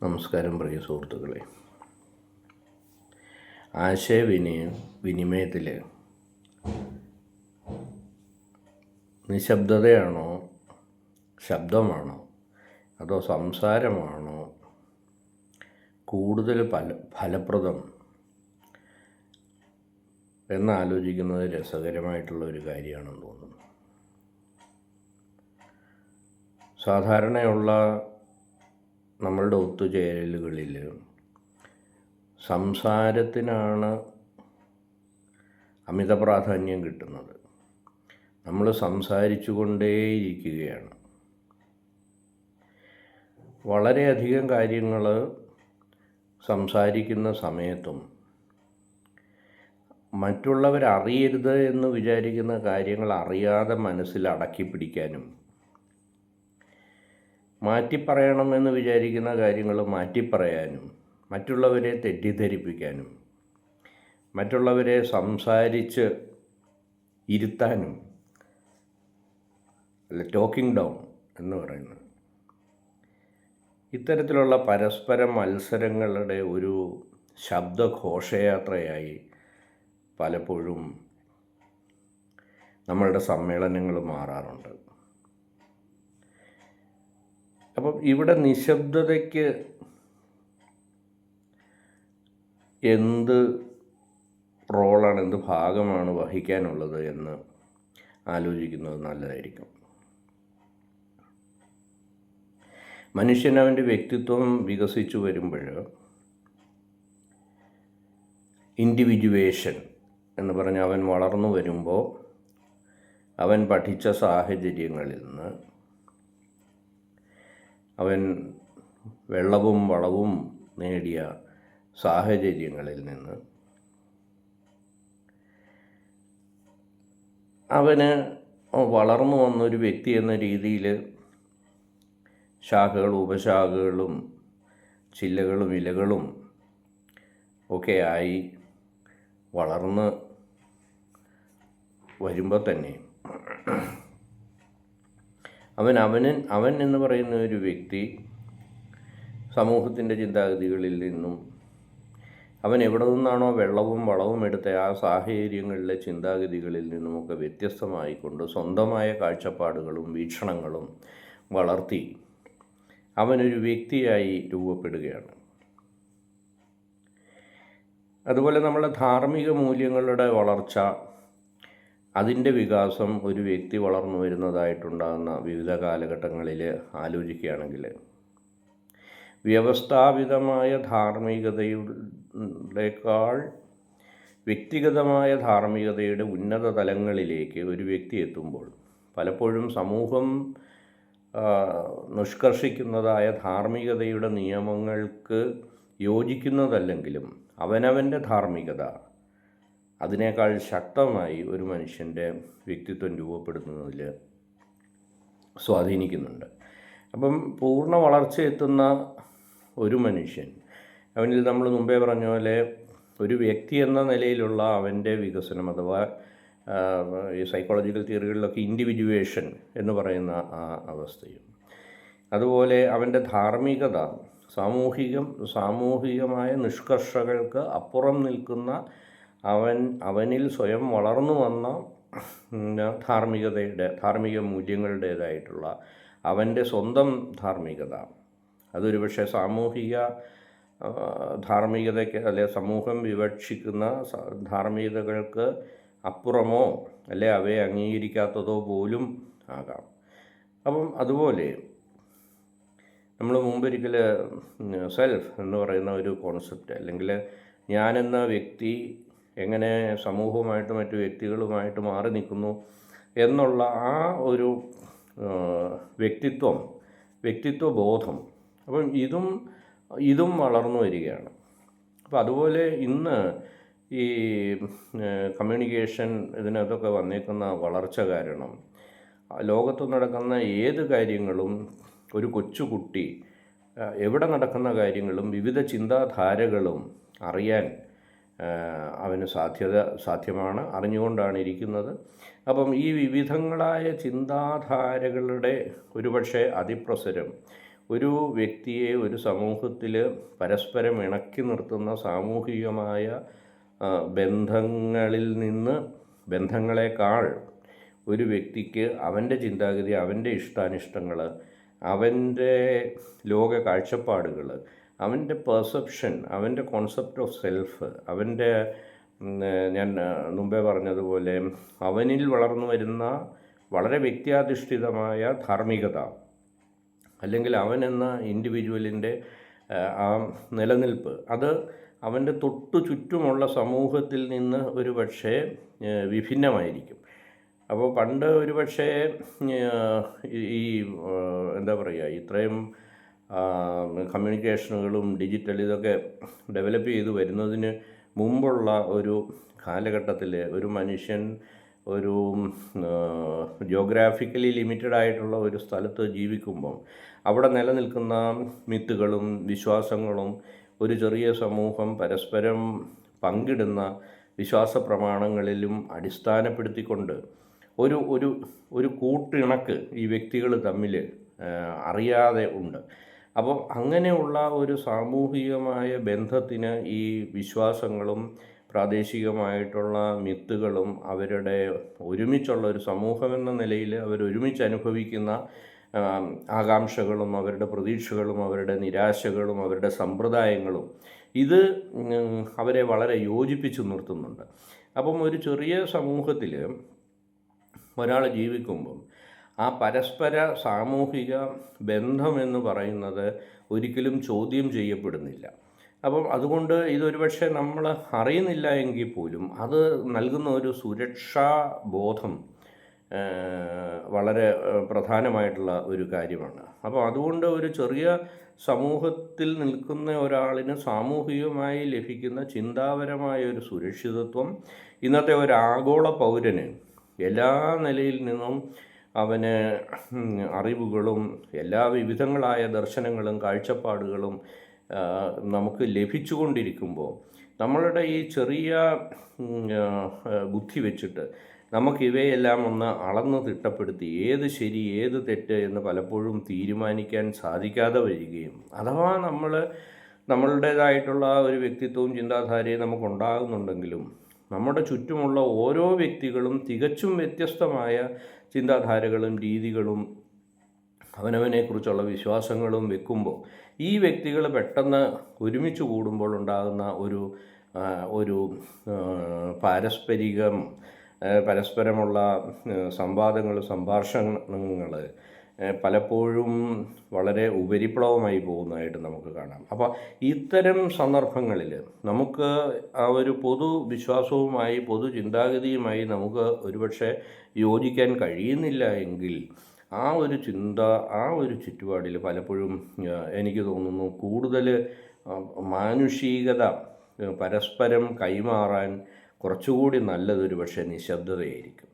നമസ്കാരം പ്രിയ സുഹൃത്തുക്കളെ. വിനിമയത്തിൽ നിശബ്ദതയാണോ, ശബ്ദമാണോ, അതോ സംസാരമാണോ കൂടുതൽ ഫലപ്രദം എന്നാലോചിക്കുന്നത് രസകരമായിട്ടുള്ള ഒരു കാര്യമാണെന്ന് തോന്നുന്നു. സാധാരണയുള്ള നമ്മളുടെ ഒത്തുചേരലുകളിൽ സംസാരത്തിനാണ് അമിത പ്രാധാന്യം കിട്ടുന്നത്. നമ്മൾ സംസാരിച്ചു കൊണ്ടേയിരിക്കുകയാണ്. വളരെയധികം കാര്യങ്ങൾ സംസാരിക്കുന്ന സമയത്തും മറ്റുള്ളവരറിയരുത് എന്ന് വിചാരിക്കുന്ന കാര്യങ്ങൾ അറിയാതെ മനസ്സിൽ അടക്കി പിടിക്കാനും, മാറ്റിപ്പറയണമെന്ന് വിചാരിക്കുന്ന കാര്യങ്ങൾ മാറ്റിപ്പറയാനും, മറ്റുള്ളവരെ തെറ്റിദ്ധരിപ്പിക്കാനും, മറ്റുള്ളവരെ സംസാരിച്ച് ഇരുത്താനും, അല്ല ടോക്കിംഗ് ഡൗൺ എന്ന് പറയുന്നത്, ഇത്തരത്തിലുള്ള പരസ്പര മത്സരങ്ങളുടെ ഒരു ശബ്ദഘോഷയാത്രയായി പലപ്പോഴും നമ്മളുടെ സമ്മേളനങ്ങൾ മാറാറുണ്ട്. അപ്പം ഇവിടെ നിശബ്ദതയ്ക്ക് എന്ത് റോളാണ്, എന്ത് ഭാഗമാണ് വഹിക്കാനുള്ളത് എന്ന് ആലോചിക്കുന്നത് നല്ലതായിരിക്കും. മനുഷ്യൻ അവൻ്റെ വ്യക്തിത്വം വികസിച്ചു വരുമ്പോൾ ഇൻഡിവിജ്വേഷൻ എന്ന് പറഞ്ഞ് അവൻ വളർന്നു വരുമ്പോൾ അവൻ പഠിച്ച സാഹചര്യങ്ങളിൽ നിന്ന്, അവൻ വെള്ളവും വളവും നേടിയ സാഹചര്യങ്ങളിൽ നിന്ന് അവന് വളർന്നു വന്നൊരു വ്യക്തി എന്ന രീതിയിൽ ശാഖകളും ഉപശാഖകളും ചില്ലകളും ഇലകളും ഒക്കെ ആയി വളർന്ന് വരുമ്പോൾ തന്നെ അവൻ എന്ന് പറയുന്ന ഒരു വ്യക്തി സമൂഹത്തിൻ്റെ ചിന്താഗതികളിൽ നിന്നും, അവൻ എവിടെ നിന്നാണോ വെള്ളവും വളവും എടുത്ത ആ സാഹചര്യങ്ങളിലെ ചിന്താഗതികളിൽ നിന്നുമൊക്കെ വ്യത്യസ്തമായിക്കൊണ്ട് സ്വന്തമായ കാഴ്ചപ്പാടുകളും വീക്ഷണങ്ങളും വളർത്തി അവനൊരു വ്യക്തിയായി രൂപപ്പെടുകയാണ്. അതുപോലെ നമ്മുടെ ധാർമ്മിക മൂല്യങ്ങളുടെ വളർച്ച, അതിൻ്റെ വികാസം ഒരു വ്യക്തി വളർന്നു വരുന്നതായിട്ടുണ്ടാകുന്ന വിവിധ കാലഘട്ടങ്ങളിൽ ആലോചിക്കുകയാണെങ്കിൽ, വ്യവസ്ഥാപിതമായ ധാർമ്മികതയുടേക്കാൾ വ്യക്തിഗതമായ ധാർമ്മികതയുടെ ഉന്നത തലങ്ങളിലേക്ക് ഒരു വ്യക്തി എത്തുമ്പോൾ പലപ്പോഴും സമൂഹം നിഷ്കർഷിക്കുന്നതായ ധാർമ്മികതയുടെ നിയമങ്ങൾക്ക് യോജിക്കുന്നതല്ലെങ്കിലും അവനവൻ്റെ ധാർമ്മികത അതിനേക്കാൾ ശക്തമായി ഒരു മനുഷ്യൻ്റെ വ്യക്തിത്വം രൂപപ്പെടുത്തുന്നതിൽ സ്വാധീനിക്കുന്നുണ്ട്. അപ്പം പൂർണ്ണ വളർച്ച എത്തുന്ന ഒരു മനുഷ്യൻ, അവനിൽ നമ്മൾ മുമ്പേ പറഞ്ഞ പോലെ ഒരു വ്യക്തി എന്ന നിലയിലുള്ള അവൻ്റെ വികസനം, അഥവാ ഈ സൈക്കോളജിക്കൽ തിയറികളിലൊക്കെ ഇൻഡിവിജ്വേഷൻ എന്ന് പറയുന്ന ആ അവസ്ഥയും, അതുപോലെ അവൻ്റെ ധാർമ്മികത സാമൂഹികമായ നിഷ്കർഷകൾക്ക് അപ്പുറം നിൽക്കുന്ന അവനിൽ സ്വയം വളർന്നു വന്ന ധാർമ്മിക മൂല്യങ്ങളുടേതായിട്ടുള്ള അവൻ്റെ സ്വന്തം ധാർമ്മികത, അതൊരു പക്ഷേ സാമൂഹിക ധാർമ്മികതയ്ക്ക് അല്ലെ സമൂഹം വിവക്ഷിക്കുന്ന ധാർമ്മികതകൾക്ക് അപ്പുറമോ അല്ലെ അവയെ അംഗീകരിക്കാത്തതോ പോലും ആകാം. അപ്പം അതുപോലെ നമ്മൾ മുമ്പൊരിക്കൽ സെൽഫ് എന്ന് പറയുന്ന ഒരു കോൺസെപ്റ്റ്, അല്ലെങ്കിൽ ഞാനെന്ന വ്യക്തി എങ്ങനെ സമൂഹവുമായിട്ട് മറ്റു വ്യക്തികളുമായിട്ട് മാറി നിൽക്കുന്നു എന്നുള്ള ആ ഒരു വ്യക്തിത്വബോധം, അപ്പം ഇതും വളർന്നു വരികയാണ്. അപ്പോൾ അതുപോലെ ഇന്ന് ഈ കമ്മ്യൂണിക്കേഷൻ ഇതിനകത്തൊക്കെ വന്നേക്കുന്ന വളർച്ച കാരണം ലോകത്ത് നടക്കുന്ന ഏത് കാര്യങ്ങളും ഒരു കൊച്ചുകുട്ടി എവിടെ നടക്കുന്ന കാര്യങ്ങളും വിവിധ ചിന്താധാരകളും അറിയാൻ അവന് സാധ്യമാണ്, അറിഞ്ഞുകൊണ്ടാണ് ഇരിക്കുന്നത്. അപ്പം ഈ വിവിധങ്ങളായ ചിന്താധാരകളുടെ ഒരുപക്ഷെ അതിപ്രസരം ഒരു വ്യക്തിയെ ഒരു സമൂഹത്തിൽ പരസ്പരം ഇണക്കി നിർത്തുന്ന സാമൂഹികമായ ബന്ധങ്ങളെക്കാൾ ഒരു വ്യക്തിക്ക് അവൻ്റെ ചിന്താഗതി, അവൻ്റെ ഇഷ്ടാനിഷ്ടങ്ങൾ, അവൻ്റെ ലോക കാഴ്ചപ്പാടുകൾ, അവൻ്റെ പെർസെപ്ഷൻ, അവൻ്റെ കോൺസെപ്റ്റ് ഓഫ് സെൽഫ്, അവൻ്റെ ഞാൻ മുമ്പേ പറഞ്ഞതുപോലെ അവനിൽ വളർന്നു വരുന്ന വളരെ വ്യക്തിയാധിഷ്ഠിതമായ ധാർമ്മികത, അല്ലെങ്കിൽ അവൻ എന്ന ഇൻഡിവിജ്വലിൻ്റെ ആ നിലനിൽപ്പ്, അത് അവൻ്റെ തൊട്ടു ചുറ്റുമുള്ള സമൂഹത്തിൽ നിന്ന് ഒരു പക്ഷേ വിഭിന്നമായിരിക്കും. അപ്പോൾ പണ്ട് ഒരു പക്ഷേ ഈ എന്താ പറയുക, ഇത്രയും കമ്മ്യൂണിക്കേഷനുകളും ഡിജിറ്റൽ ഇതൊക്കെ ഡെവലപ്പ് ചെയ്ത് വരുന്നതിന് മുമ്പുള്ള ഒരു കാലഘട്ടത്തിൽ ഒരു മനുഷ്യൻ ഒരു ജിയോഗ്രാഫിക്കലി ലിമിറ്റഡ് ആയിട്ടുള്ള ഒരു സ്ഥലത്ത് ജീവിക്കുമ്പം അവിടെ നിലനിൽക്കുന്ന മിത്തുകളും വിശ്വാസങ്ങളും ഒരു ചെറിയ സമൂഹം പരസ്പരം പങ്കിടുന്ന വിശ്വാസ പ്രമാണങ്ങളിലും അടിസ്ഥാനപ്പെടുത്തിക്കൊണ്ട് ഒരു ഒരു ഒരു കൂട്ടിണക്ക് ഈ വ്യക്തികൾ തമ്മിൽ അറിയാതെ ഉണ്ട്. അപ്പോൾ അങ്ങനെയുള്ള ഒരു സാമൂഹികമായ ബന്ധത്തിന് ഈ വിശ്വാസങ്ങളും പ്രാദേശികമായിട്ടുള്ള മിത്തുകളും അവരുടെ ഒരുമിച്ചുള്ള ഒരു സമൂഹമെന്ന നിലയിൽ അവരൊരുമിച്ച് അനുഭവിക്കുന്ന ആകാംക്ഷകളും അവരുടെ പ്രതീക്ഷകളും അവരുടെ നിരാശകളും അവരുടെ സമ്പ്രദായങ്ങളും ഇത് അവരെ വളരെ യോജിപ്പിച്ച് നിർത്തുന്നുണ്ട്. അപ്പം ഒരു ചെറിയ സമൂഹത്തിൽ ഒരാൾ ജീവിക്കുമ്പം ആ പരസ്പര സാമൂഹിക ബന്ധമെന്ന് പറയുന്നത് ഒരിക്കലും ചോദ്യം ചെയ്യപ്പെടുന്നില്ല. അപ്പം അതുകൊണ്ട് ഇതൊരു പക്ഷേ നമ്മൾ അറിയുന്നില്ല എങ്കിൽ പോലും അത് നൽകുന്ന ഒരു സുരക്ഷാ ബോധം വളരെ പ്രധാനമായിട്ടുള്ള ഒരു കാര്യമാണ്. അപ്പോൾ അതുകൊണ്ട് ഒരു ചെറിയ സമൂഹത്തിൽ നിൽക്കുന്ന ഒരാളിന് സാമൂഹികമായി ലഭിക്കുന്ന ചിന്താപരമായ ഒരു സുരക്ഷിതത്വം ഇന്നത്തെ ഒരു ആഗോള പൗരന് എല്ലാ നിലയിൽ നിന്നും അവന് അറിവുകളും എല്ലാ വിവിധങ്ങളായ ദർശനങ്ങളും കാഴ്ചപ്പാടുകളും നമുക്ക് ലഭിച്ചുകൊണ്ടിരിക്കുമ്പോൾ നമ്മളുടെ ഈ ചെറിയ ബുദ്ധി വെച്ചിട്ട് നമുക്കിവയെല്ലാം ഒന്ന് അളന്ന് തിട്ടപ്പെടുത്തി ഏത് ശരി ഏത് തെറ്റ് എന്ന് പലപ്പോഴും തീരുമാനിക്കാൻ സാധിക്കാതെ വരികയും, അഥവാ നമ്മളുടേതായിട്ടുള്ള ഒരു വ്യക്തിത്വവും ചിന്താധാരയും നമുക്കുണ്ടാകുന്നുണ്ടെങ്കിലും നമ്മുടെ ചുറ്റുമുള്ള ഓരോ വ്യക്തികളും തികച്ചും വ്യത്യസ്തമായ ചിന്താധാരകളും രീതികളും അവനവനെക്കുറിച്ചുള്ള വിശ്വാസങ്ങളും വെക്കുമ്പോൾ ഈ വ്യക്തികൾ പെട്ടെന്ന് ഒരുമിച്ച് കൂടുമ്പോൾ ഉണ്ടാകുന്ന ഒരു പരസ്പരമുള്ള സംവാദങ്ങൾ, സംഭാഷണങ്ങൾ പലപ്പോഴും വളരെ ഉപരിപ്ലവമായി പോകുന്നതായിട്ട് നമുക്ക് കാണാം. അപ്പോൾ ഇത്തരം സന്ദർഭങ്ങളിൽ നമുക്ക് ആ ഒരു പൊതു വിശ്വാസവുമായി പൊതു ചിന്താഗതിയുമായി നമുക്ക് ഒരുപക്ഷെ യോജിക്കാൻ കഴിയുന്നില്ല എങ്കിൽ ആ ഒരു ചുറ്റുപാടിൽ പലപ്പോഴും എനിക്ക് തോന്നുന്നു കൂടുതൽ മാനുഷികത പരസ്പരം കൈമാറാൻ കുറച്ചുകൂടി നല്ലതൊരു പക്ഷേ നിശബ്ദതയായിരിക്കും.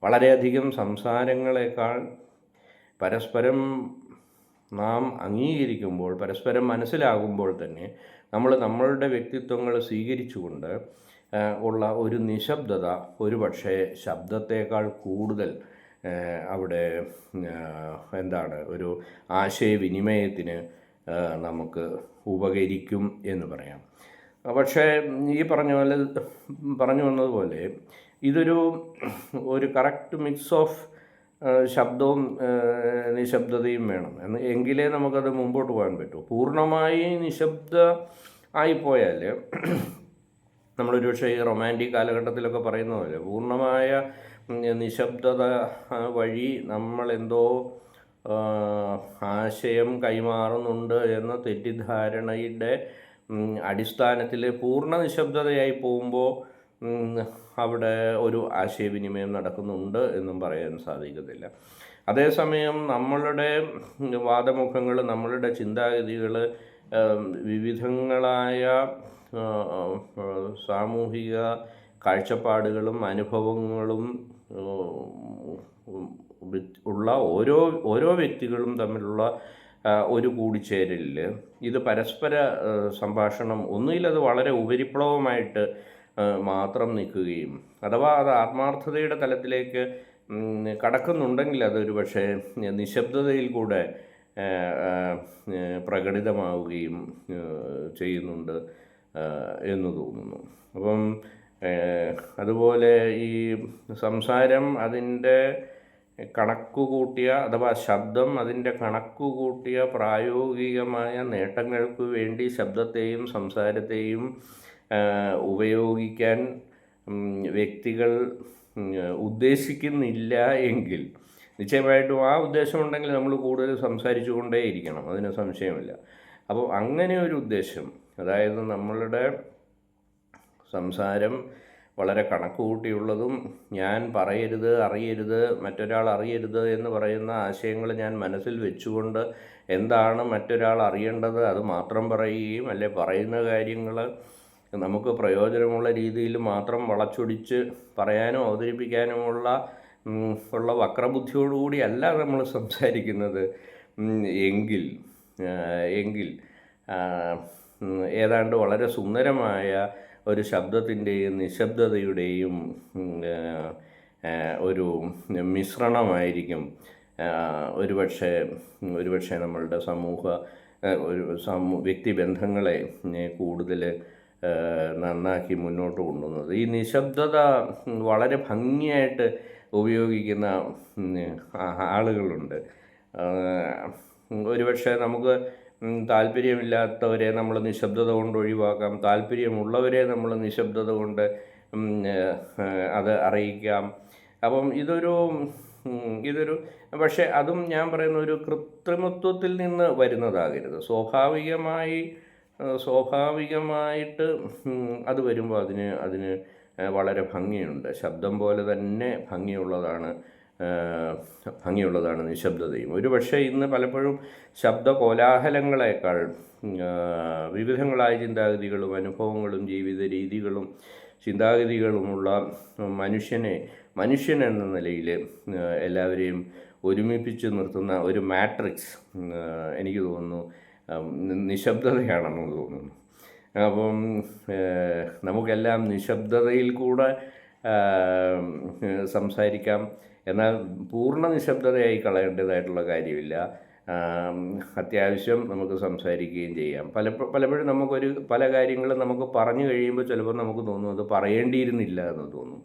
വളരെയധികം സംസാരങ്ങളെക്കാൾ പരസ്പരം നാം അംഗീകരിക്കുമ്പോൾ, പരസ്പരം മനസ്സിലാകുമ്പോൾ തന്നെ നമ്മളുടെ വ്യക്തിത്വങ്ങൾ സ്വീകരിച്ചുകൊണ്ട് ഉള്ള ഒരു നിശബ്ദത ഒരു പക്ഷേ ശബ്ദത്തേക്കാൾ കൂടുതൽ അവിടെ ഒരു ആശയവിനിമയത്തിന് നമുക്ക് ഉപകരിക്കും എന്ന് പറയാം. പക്ഷേ ഈ പറഞ്ഞു വന്നതുപോലെ ഇതൊരു കറക്റ്റ് മിക്സ് ഓഫ് ശബ്ദവും നിശബ്ദതയും വേണം എങ്കിലേ നമുക്കത് മുമ്പോട്ട് പോകാൻ പറ്റൂ. പൂർണ്ണമായി നിശബ്ദ ആയിപ്പോയാൽ നമ്മളൊരു പക്ഷേ ഈ റൊമാൻറ്റിക് കാലഘട്ടത്തിലൊക്കെ പറയുന്ന പോലെ പൂർണ്ണമായ നിശബ്ദത വഴി നമ്മളെന്തോ ആശയം കൈമാറുന്നുണ്ട് എന്ന തെറ്റിദ്ധാരണയുടെ അടിസ്ഥാനത്തിൽ പൂർണ്ണ നിശബ്ദതയായി പോകുമ്പോൾ അവിടെ ഒരു ആശയവിനിമയം നടക്കുന്നുണ്ട് എന്നും പറയാൻ സാധിക്കത്തില്ല. അതേസമയം നമ്മളുടെ വാദമുഖങ്ങൾ, നമ്മളുടെ ചിന്താഗതികൾ വിവിധങ്ങളായ സാമൂഹിക കാഴ്ചപ്പാടുകളും അനുഭവങ്ങളും ഉള്ള ഓരോ വ്യക്തികളും തമ്മിലുള്ള ഒരു കൂടിച്ചേരലിൽ ഇത് പരസ്പര സംഭാഷണം ഒന്നുകിലത് വളരെ ഉപരിപ്ലവമായിട്ട് മാത്രം നിൽക്കുകയും, അഥവാ അത് ആത്മാർത്ഥതയുടെ തലത്തിലേക്ക് കടക്കുന്നുണ്ടെങ്കിൽ അതൊരു പക്ഷേ നിശബ്ദതയിൽ കൂടെ പ്രകടിതമാവുകയും ചെയ്യുന്നുണ്ട് എന്ന് തോന്നുന്നു. അപ്പം അതുപോലെ ഈ സംസാരം അതിൻ്റെ കണക്കുകൂട്ടിയ അഥവാ ശബ്ദം അതിൻ്റെ കണക്കുകൂട്ടിയ പ്രായോഗികമായ നേട്ടങ്ങൾക്ക് വേണ്ടി ശബ്ദത്തെയും സംസാരത്തെയും ഉപയോഗിക്കാൻ വ്യക്തികൾ ഉദ്ദേശിക്കുന്നില്ല എങ്കിൽ നിശ്ചയമായിട്ടും ആ ഉദ്ദേശമുണ്ടെങ്കിൽ നമ്മൾ കൂടുതൽ സംസാരിച്ചു കൊണ്ടേയിരിക്കണം, അതിന് സംശയമില്ല. അപ്പോൾ അങ്ങനെ ഒരു ഉദ്ദേശം, അതായത് നമ്മളുടെ സംസാരം വളരെ കണക്ക് കൂട്ടിയുള്ളതും ഞാൻ പറയരുത്, അറിയരുത്, മറ്റൊരാൾ അറിയരുത് എന്ന് പറയുന്ന ആശയങ്ങൾ ഞാൻ മനസ്സിൽ വെച്ചുകൊണ്ട് എന്താണ് മറ്റൊരാൾ അറിയേണ്ടത് അത് മാത്രം പറയുകയും അല്ലെ പറയുന്ന കാര്യങ്ങൾ നമുക്ക് പ്രയോജനമുള്ള രീതിയിൽ മാത്രം വളച്ചൊടിച്ച് പറയാനും അവതരിപ്പിക്കാനുമുള്ള വക്രബുദ്ധിയോടുകൂടി അല്ല നമ്മൾ സംസാരിക്കുന്നത് എങ്കിൽ ഏതാണ്ട് വളരെ സുന്ദരമായ ഒരു ശബ്ദത്തിൻ്റെയും നിശബ്ദതയുടെയും ഒരു മിശ്രണമായിരിക്കും ഒരുപക്ഷെ നമ്മളുടെ വ്യക്തിബന്ധങ്ങളെ കൂടുതൽ നന്നാക്കി മുന്നോട്ട് കൊണ്ടുവന്നത്. ഈ നിശബ്ദത വളരെ ഭംഗിയായിട്ട് ഉപയോഗിക്കുന്ന ആളുകളുണ്ട്. ഒരുപക്ഷെ നമുക്ക് താല്പര്യമില്ലാത്തവരെ നമ്മൾ നിശബ്ദത കൊണ്ട് ഒഴിവാക്കാം, താല്പര്യമുള്ളവരെ നമ്മൾ നിശബ്ദത കൊണ്ട് അത് അറിയിക്കാം. അപ്പം ഇതൊരു പക്ഷേ അതും ഞാൻ പറയുന്ന ഒരു കൃത്രിമത്വത്തിൽ നിന്ന് വരുന്നതാകരുത്. സ്വാഭാവികമായിട്ട് അത് വരുമ്പോൾ അതിന് വളരെ ഭംഗിയുണ്ട്. ശബ്ദം പോലെ തന്നെ ഭംഗിയുള്ളതാണ് നിശബ്ദതയും. ഒരുപക്ഷെ ഇന്ന് പലപ്പോഴും ശബ്ദ കോലാഹലങ്ങളേക്കാൾ വിവിധങ്ങളായ ചിന്താഗതികളും അനുഭവങ്ങളും ജീവിത രീതികളും ചിന്താഗതികളുമുള്ള മനുഷ്യൻ എന്ന നിലയിൽ എല്ലാവരെയും ഒരുമിപ്പിച്ച് നിർത്തുന്ന ഒരു മാട്രിക്സ് എനിക്ക് തോന്നുന്നു നിശബ്ദതയാണെന്ന് തോന്നുന്നു. അപ്പം നമുക്കെല്ലാം നിശബ്ദതയിൽ കൂടെ സംസാരിക്കാം, എന്നാൽ പൂർണ്ണ നിശബ്ദതയായി കളയേണ്ടതായിട്ടുള്ള കാര്യമില്ല. അത്യാവശ്യം നമുക്ക് സംസാരിക്കുകയും ചെയ്യാം. പലപ്പോഴും പല കാര്യങ്ങളും നമുക്ക് പറഞ്ഞു കഴിയുമ്പോൾ ചിലപ്പോൾ നമുക്ക് തോന്നും അത് പറയേണ്ടിയിരുന്നില്ല എന്ന് തോന്നും.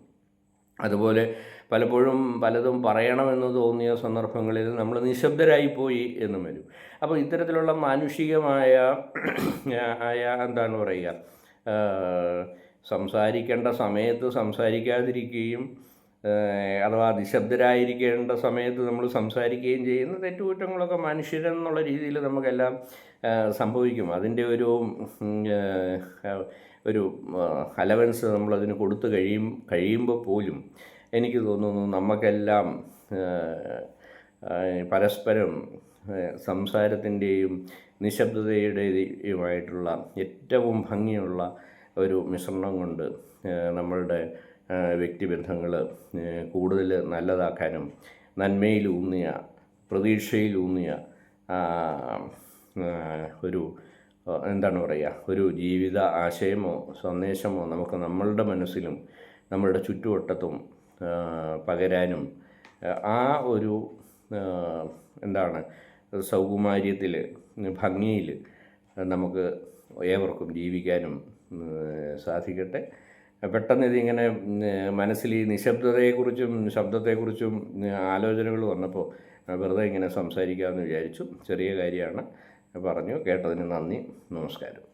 അതുപോലെ പലപ്പോഴും പലതും പറയണമെന്ന് തോന്നിയ സന്ദർഭങ്ങളിൽ നമ്മൾ നിശബ്ദരായിപ്പോയി എന്നും വരും. അപ്പോൾ ഇത്തരത്തിലുള്ള മാനുഷികമായ എന്താണ് പറയുക, സംസാരിക്കേണ്ട സമയത്ത് സംസാരിക്കാതിരിക്കുകയും അഥവാ നിശബ്ദരായിരിക്കേണ്ട സമയത്ത് നമ്മൾ സംസാരിക്കുകയും ചെയ്യുന്ന തെറ്റുകുറ്റങ്ങളൊക്കെ മനുഷ്യരെന്നുള്ള രീതിയിൽ നമുക്കെല്ലാം സംഭവിക്കും. അതിൻ്റെ ഒരു അലവൻസ് നമ്മളതിന് കൊടുത്തു കഴിയുമ്പോൾ പോലും എനിക്ക് തോന്നുന്നു നമുക്കെല്ലാം പരസ്പരം സംസാരത്തിൻ്റെയും നിശബ്ദതയുടേതുമായിട്ടുള്ള ഏറ്റവും ഭംഗിയുള്ള ഒരു മിശ്രണം കൊണ്ട് നമ്മളുടെ വ്യക്തിബന്ധങ്ങൾ കൂടുതൽ നല്ലതാക്കാനും നന്മയിലൂന്നിയ പ്രതീക്ഷയിലൂന്നിയ ഒരു ജീവിത ആശയമോ സന്ദേശമോ നമുക്ക് നമ്മളുടെ മനസ്സിലും നമ്മളുടെ ചുറ്റുവട്ടത്തും പകരാനും ആ ഒരു സൗകുമാര്യത്തിൽ ഭംഗിയിൽ നമുക്ക് ഏവർക്കും ജീവിക്കാനും സാധിക്കട്ടെ. പെട്ടെന്ന് ഇതിങ്ങനെ മനസ്സിൽ ഈ നിശബ്ദതയെക്കുറിച്ചും ശബ്ദത്തെക്കുറിച്ചും ആലോചനകൾ വന്നപ്പോൾ വെറുതെ ഇങ്ങനെ സംസാരിക്കാമെന്ന് വിചാരിച്ചു. ചെറിയ കാര്യമാണ് പറഞ്ഞു. കേട്ടതിന് നന്ദി. നമസ്കാരം.